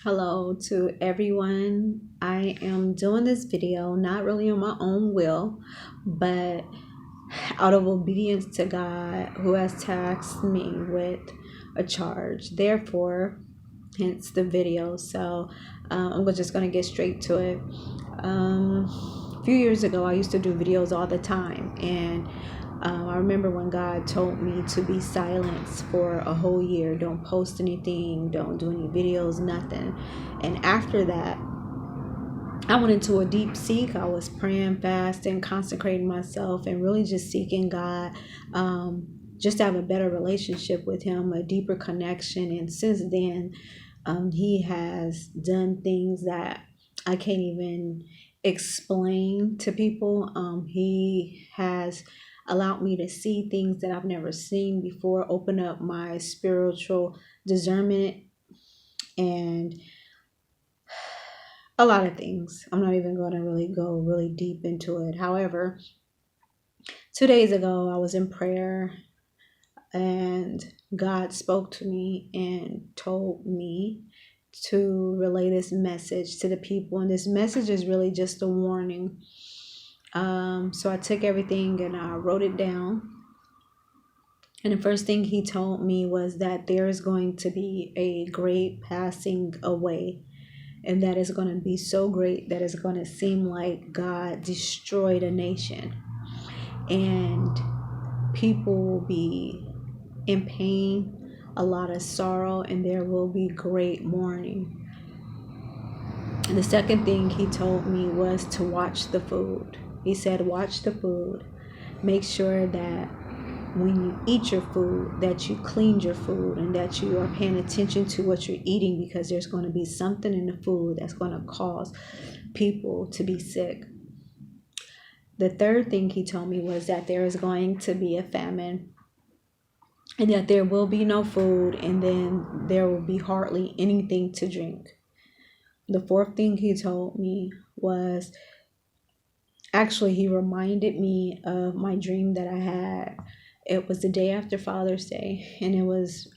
Hello to everyone. I am doing this video not really on my own will, but out of obedience to God who has tasked me with a charge. Therefore, hence the video. So I'm just going to get straight to it. A few years ago, I used to do videos all the time, and I remember when God told me to be silenced for a whole year. Don't post anything, don't do any videos, nothing. And after that, I went into a deep seek. I was praying, fasting, consecrating myself, and really just seeking God, just to have a better relationship with Him, a deeper connection. And since then, He has done things that I can't even explain to people. He has allowed me to see things that I've never seen before, open up my spiritual discernment, and a lot of things. I'm not even going to really go really deep into it. However, 2 days ago, I was in prayer and God spoke to me and told me to relay this message to the people. And this message is really just a warning. So I took everything and I wrote it down. And the first thing he told me was that there is going to be a great passing away, and that is going to be so great that it's going to seem like God destroyed a nation, and people will be in pain, a lot of sorrow, and there will be great mourning. And the second thing he told me was to watch the food. He said, watch the food. Make sure that when you eat your food, that you cleaned your food and that you are paying attention to what you're eating, because there's going to be something in the food that's going to cause people to be sick. The third thing he told me was that there is going to be a famine, and that there will be no food, and then there will be hardly anything to drink. The fourth thing he told me was, actually, he reminded me of my dream that I had. It was the day after Father's Day, and it was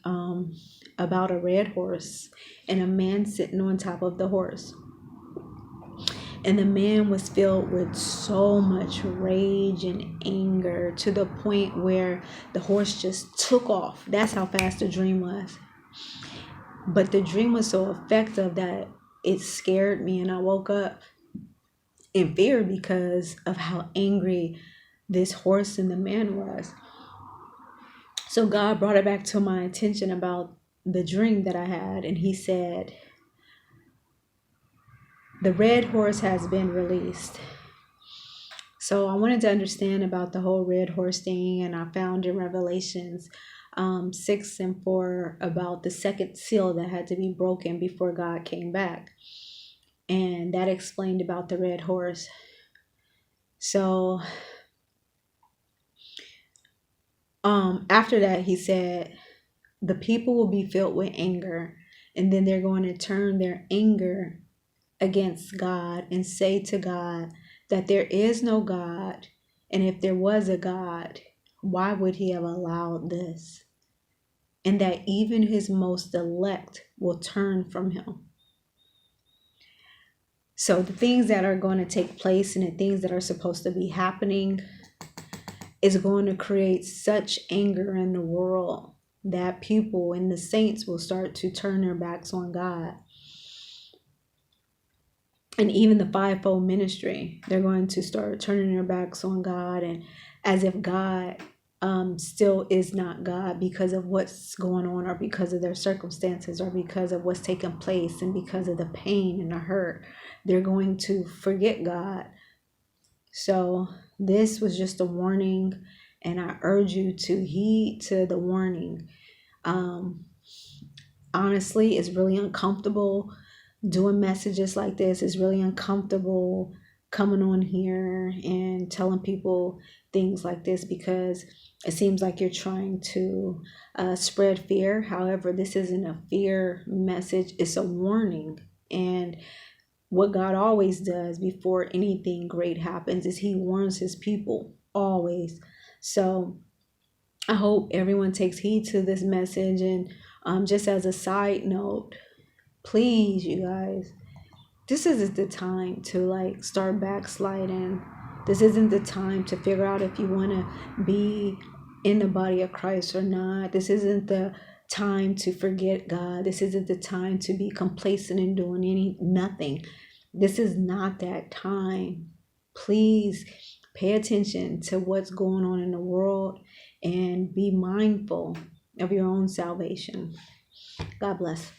about a red horse and a man sitting on top of the horse. And the man was filled with so much rage and anger, to the point where the horse just took off. That's how fast the dream was. But the dream was so effective that it scared me, and I woke up in fear because of how angry this horse and the man was. So God brought it back to my attention about the dream that I had, and he said, the red horse has been released. So I wanted to understand about the whole red horse thing, and I found in Revelations 6:4 about the second seal that had to be broken before God came back. And that explained about the red horse. So after that, he said, the people will be filled with anger, and then they're going to turn their anger against God and say to God that there is no God, and if there was a God, why would he have allowed this? And that even his most elect will turn from him. So the things that are going to take place and the things that are supposed to be happening is going to create such anger in the world that people and the saints will start to turn their backs on God. And even the fivefold ministry, they're going to start turning their backs on God, and as if God still is not God, because of what's going on, or because of their circumstances, or because of what's taking place, and because of the pain and the hurt. They're going to forget God. So this was just a warning, and I urge you to heed to the warning. Honestly, it's really uncomfortable doing messages like this. Is really uncomfortable coming on here and telling people things like this, because it seems like you're trying to spread fear. However, this isn't a fear message, it's a warning. And what God always does before anything great happens is he warns his people, always. So I hope everyone takes heed to this message. And just as a side note, Please, you guys, this isn't the time to like start backsliding. This isn't the time to figure out if you want to be in the body of Christ or not. This isn't the time to forget God. This isn't the time to be complacent and doing nothing. This is not that time. Please pay attention to what's going on in the world and be mindful of your own salvation. God bless.